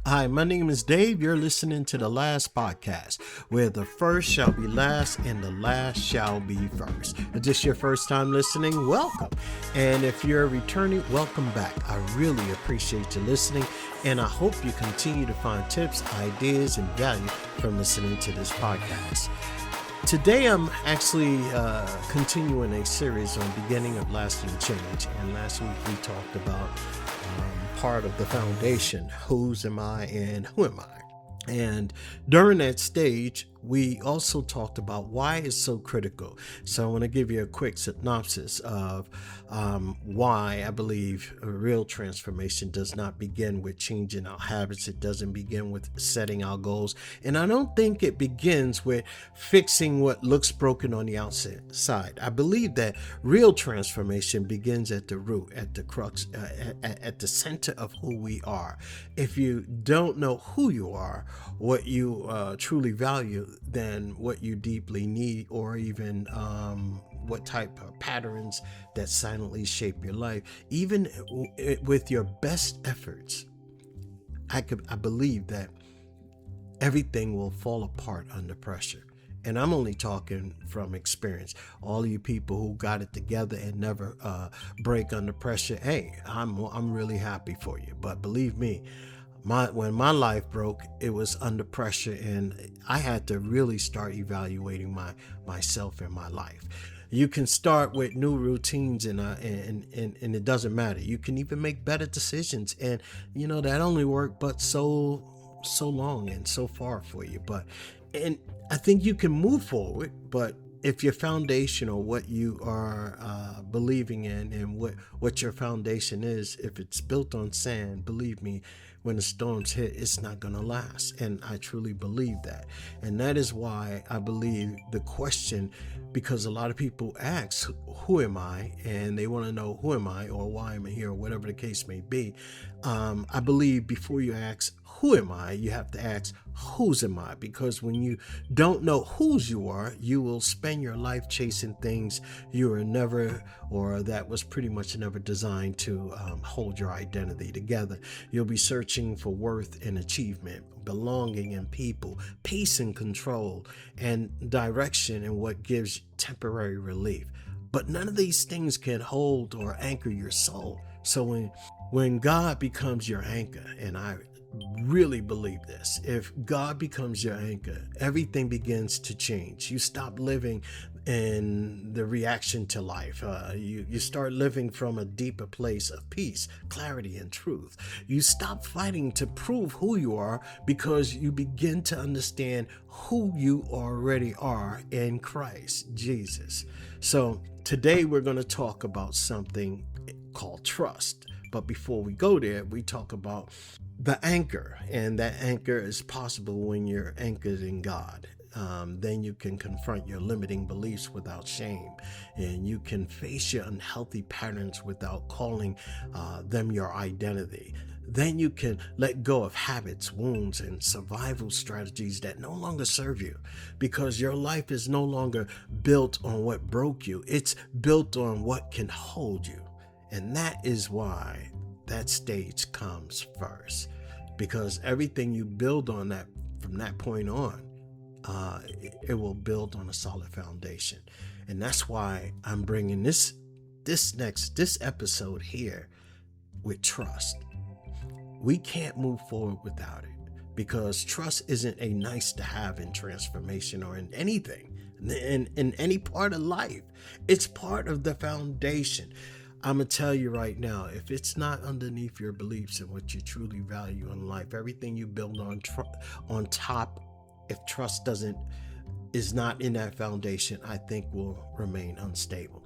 Hi, my name is Dave. You're listening to the last podcast, where the first shall be last and the last shall be first. If this is your first time listening, welcome. And if you're returning, welcome back. I really appreciate you listening, and I hope you continue to find tips, ideas, and value from listening to this podcast. Today, I'm actually continuing a series on beginning of lasting change. And last week, we talked about part of the foundation. Whose am I and who am I? And during that stage, we also talked about why it's so critical. So I want to give you a quick synopsis of why I believe a real transformation does not begin with changing our habits. It doesn't begin with setting our goals. And I don't think it begins with fixing what looks broken on the outside. I believe that real transformation begins at the root, at the crux, at the center of who we are. If you don't know who you are, what you truly value, than what you deeply need, or even what type of patterns that silently shape your life, even with your best efforts, I believe that everything will fall apart under pressure. And I'm only talking from experience. All you people who got it together and never break under pressure, hey, I'm really happy for you. But believe me, when my life broke, it was under pressure, and I had to really start evaluating myself and my life. You can start with new routines, and it doesn't matter. You can even make better decisions, and that only worked but so long and so far for you. And I think you can move forward, but if your foundation, or what you are believing in, and what your foundation is, if it's built on sand, believe me, when the storms hit, it's not going to last. And I truly believe that. And that is why I believe the question, because a lot of people ask, who am I? And they want to know, who am I, or why am I here, or whatever the case may be. I believe before you ask, who am I, you have to ask, whose am I? Because when you don't know whose you are, you will spend your life chasing things you were never, or that was pretty much never designed to hold your identity together. You'll be searching for worth and achievement, belonging in people, peace and control, and direction in what gives temporary relief. But none of these things can hold or anchor your soul. So when God becomes your anchor, and I really believe this, if God becomes your anchor, everything begins to change. You stop living in the reaction to life. You start living from a deeper place of peace, clarity, and truth. You stop fighting to prove who you are, because you begin to understand who you already are in Christ Jesus. So today we're going to talk about something called trust. But before we go there, we talk about the anchor, and that anchor is possible when you're anchored in God. Then you can confront your limiting beliefs without shame, and you can face your unhealthy patterns without calling them your identity. Then you can let go of habits, wounds, and survival strategies that no longer serve you, because your life is no longer built on what broke you. It's built on what can hold you. And that is why that stage comes first, because everything you build on that from that point on, it will build on a solid foundation. And that's why I'm bringing this episode here with trust. We can't move forward without it, because trust isn't a nice to have in transformation or in anything, in any part of life. It's part of the foundation. I'm going to tell you right now, if it's not underneath your beliefs and what you truly value in life, everything you build on top, if trust is not in that foundation, I think will remain unstable.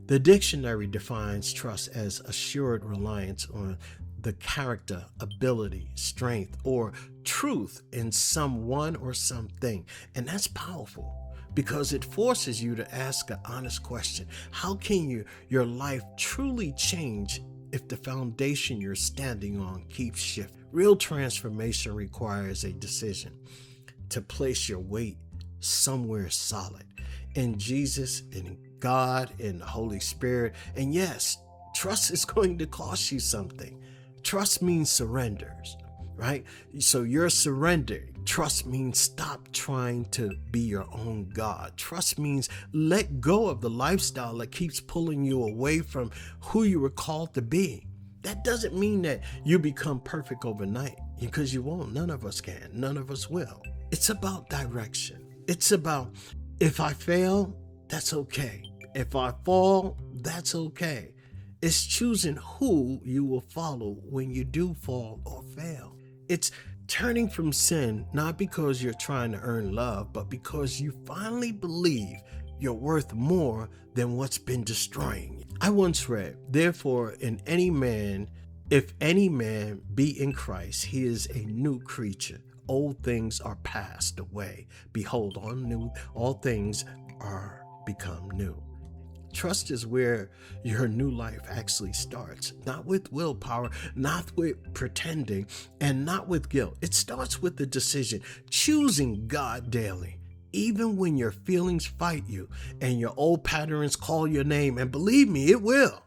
The dictionary defines trust as assured reliance on the character, ability, strength, or truth in someone or something. And that's powerful, because it forces you to ask an honest question. How can your life truly change if the foundation you're standing on keeps shifting? Real transformation requires a decision to place your weight somewhere solid, in Jesus, in God, in the Holy Spirit. And yes, trust is going to cost you something. Trust means surrenders. right? So you're surrendering. Trust means stop trying to be your own God. Trust means let go of the lifestyle that keeps pulling you away from who you were called to be. That doesn't mean that you become perfect overnight, because you won't. None of us can. None of us will. It's about direction. It's about, if I fail, that's okay. If I fall, that's okay. It's choosing who you will follow when you do fall or fail. It's turning from sin, not because you're trying to earn love, but because you finally believe you're worth more than what's been destroying you. I once read, therefore, if any man be in Christ, he is a new creature. Old things are passed away. Behold, all things are become new. Trust is where your new life actually starts, not with willpower, not with pretending, and not with guilt. It starts with the decision, choosing God daily, even when your feelings fight you and your old patterns call your name. And believe me, it will.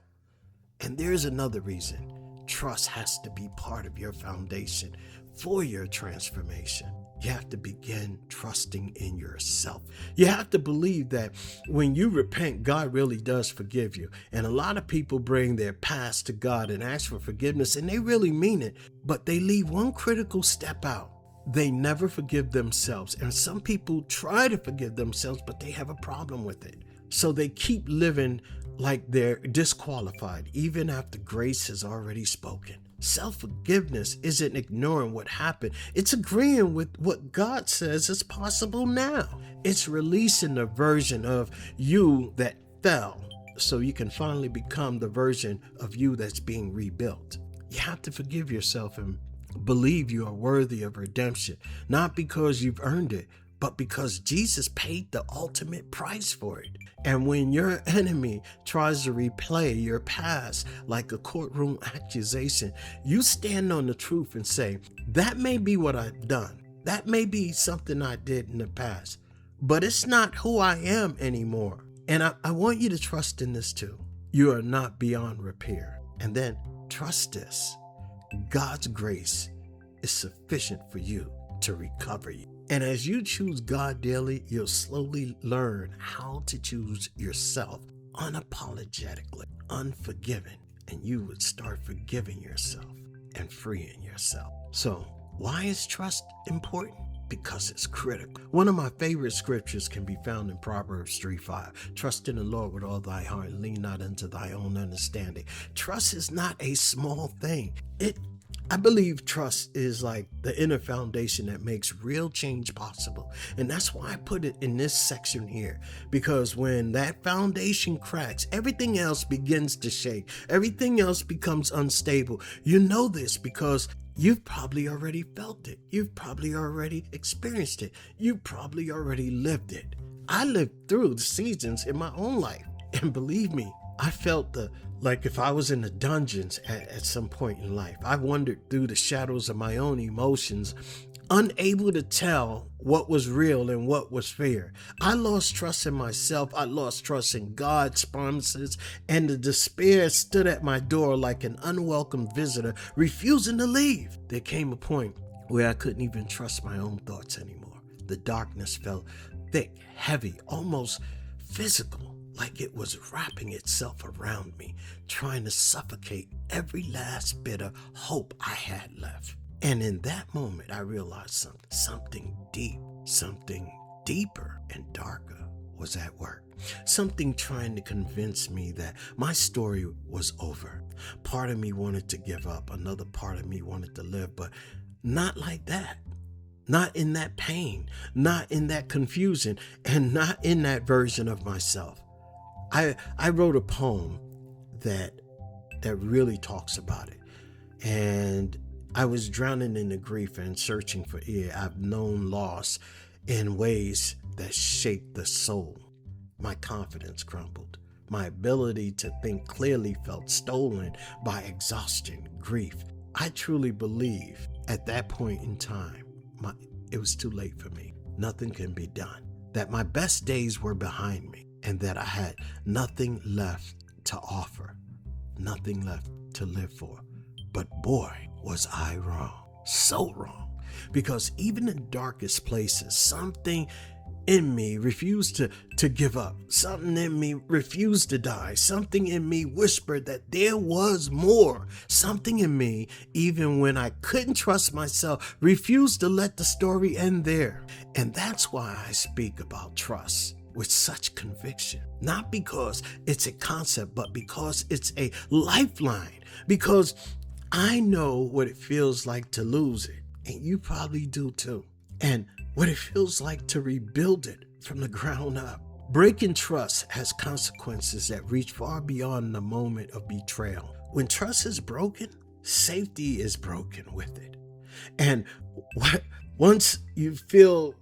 And there's another reason. Trust has to be part of your foundation for your transformation. You have to begin trusting in yourself. You have to believe that when you repent, God really does forgive you. And a lot of people bring their past to God and ask for forgiveness, and they really mean it, but they leave one critical step out. They never forgive themselves. And some people try to forgive themselves, but they have a problem with it. So they keep living like they're disqualified, even after grace has already spoken. Self-forgiveness isn't ignoring what happened. It's agreeing with what God says is possible now. It's releasing the version of you that fell so you can finally become the version of you that's being rebuilt. You have to forgive yourself and believe you are worthy of redemption, not because you've earned it, but because Jesus paid the ultimate price for it. And when your enemy tries to replay your past like a courtroom accusation, you stand on the truth and say, that may be what I've done. That may be something I did in the past, but it's not who I am anymore. And I want you to trust in this too. You are not beyond repair. And then trust this. God's grace is sufficient for you to recover you. And as you choose God daily, you'll slowly learn how to choose yourself unapologetically, unforgiving, and you would start forgiving yourself and freeing yourself. So why is trust important? Because it's critical. One of my favorite scriptures can be found in Proverbs 3:5. Trust in the Lord with all thy heart and lean not unto thy own understanding. Trust is not a small thing. I believe trust is like the inner foundation that makes real change possible. And that's why I put it in this section here. Because when that foundation cracks, everything else begins to shake. Everything else becomes unstable. You know this because you've probably already felt it. You've probably already experienced it. You probably already lived it. I lived through the seasons in my own life. And believe me, I felt like if I was in the dungeons at some point in life. I wandered through the shadows of my own emotions, unable to tell what was real and what was fear. I lost trust in myself. I lost trust in God's promises, and the despair stood at my door like an unwelcome visitor, refusing to leave. There came a point where I couldn't even trust my own thoughts anymore. The darkness felt thick, heavy, almost physical. Like it was wrapping itself around me, trying to suffocate every last bit of hope I had left. And in that moment, I realized something deeper and darker was at work. Something trying to convince me that my story was over. Part of me wanted to give up. Another part of me wanted to live, but not like that. Not in that pain, not in that confusion, and not in that version of myself. I wrote a poem that really talks about it. And I was drowning in the grief and searching for air. I've known loss in ways that shake the soul. My confidence crumbled. My ability to think clearly felt stolen by exhaustion, grief. I truly believe at that point in time, it was too late for me. Nothing can be done. That my best days were behind me. And that I had nothing left to offer, nothing left to live for. But boy, was I wrong. So wrong. Because even in darkest places, something in me refused to give up. Something in me refused to die. Something in me whispered that there was more. Something in me, even when I couldn't trust myself, refused to let the story end there. And that's why I speak about trust with such conviction. Not because it's a concept, but because it's a lifeline. Because I know what it feels like to lose it. And you probably do too. And what it feels like to rebuild it from the ground up. Breaking trust has consequences that reach far beyond the moment of betrayal. When trust is broken, safety is broken with it. And once you feel,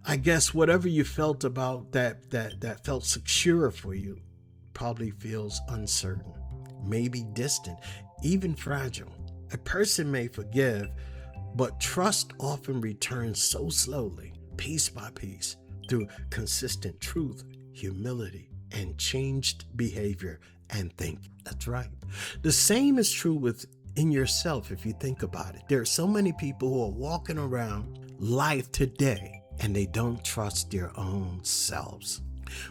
I guess, whatever you felt about that felt secure for you probably feels uncertain, maybe distant, even fragile. A person may forgive, but trust often returns so slowly, piece by piece, through consistent truth, humility, and changed behavior and thinking. That's right. The same is true within yourself if you think about it. There are so many people who are walking around life today and they don't trust their own selves.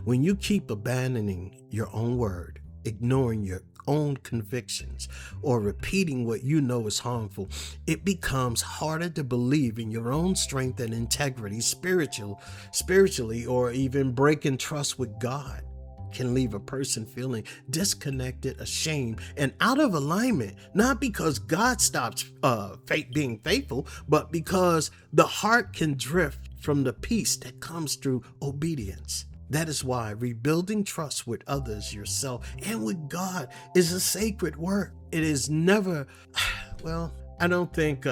When you keep abandoning your own word, ignoring your own convictions, or repeating what you know is harmful, it becomes harder to believe in your own strength and integrity spiritually, or even breaking trust with God can leave a person feeling disconnected, ashamed, and out of alignment, not because God stops being faithful, but because the heart can drift from the peace that comes through obedience. That is why rebuilding trust with others, yourself, and with God is a sacred work. It is never, I don't think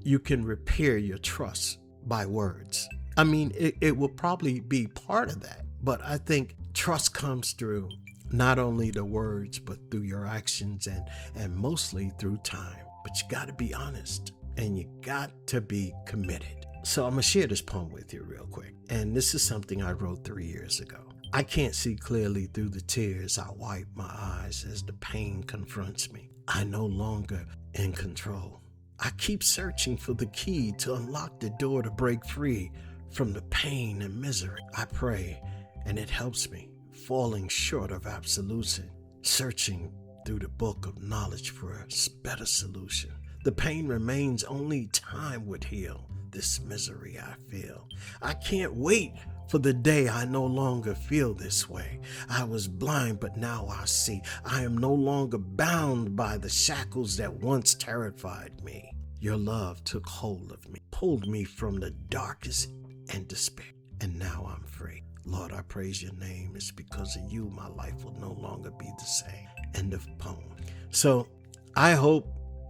you can repair your trust by words. I mean, it will probably be part of that, but I think trust comes through not only the words, but through your actions and mostly through time. But you got to be honest and you got to be committed. So I'm going to share this poem with you real quick. And this is something I wrote 3 years ago. I can't see clearly through the tears. I wipe my eyes as the pain confronts me. I no longer in control. I keep searching for the key to unlock the door to break free from the pain and misery. I pray and it helps me, falling short of absolution, searching through the book of knowledge for a better solution. The pain remains, only time would heal this misery I feel. I can't wait for the day I no longer feel this way. I was blind, but now I see. I am no longer bound by the shackles that once terrified me. Your love took hold of me, pulled me from the darkest and despair, and now I'm free. Lord, I praise your name. It's because of you my life will no longer be the same. End of poem. So I hope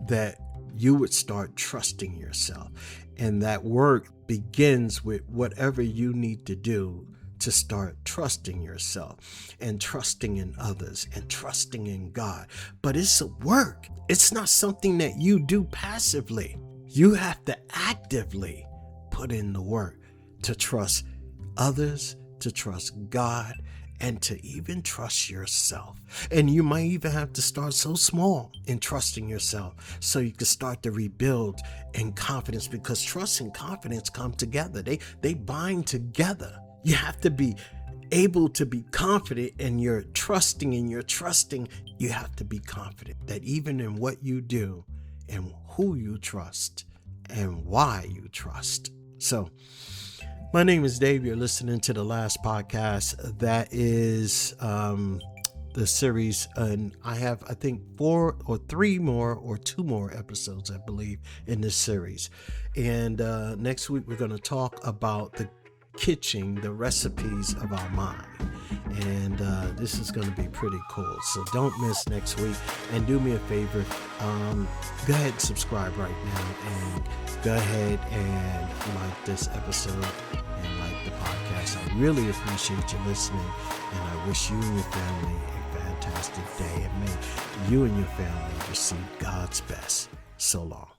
that you would start trusting yourself. And that work begins with whatever you need to do to start trusting yourself and trusting in others and trusting in God. But it's a work. It's not something that you do passively. You have to actively put in the work to trust others, to trust God, and to even trust yourself. And you might even have to start so small in trusting yourself so you can start to rebuild in confidence, because trust and confidence come together. They bind together. You have to be able to be confident in your trusting. You have to be confident that even in what you do and who you trust and why you trust. So, my name is Dave. You're listening to the last podcast. That is the series. And I have, I think, 4 or 3 more or 2 more episodes, I believe, in this series. And next week, we're going to talk about the kitchen, the recipes of our mind. And this is going to be pretty cool. So don't miss next week. And do me a favor. Go ahead and subscribe right now. And go ahead and like this episode and like the podcast. I really appreciate you listening. And I wish you and your family a fantastic day. And may you and your family receive God's best. So long.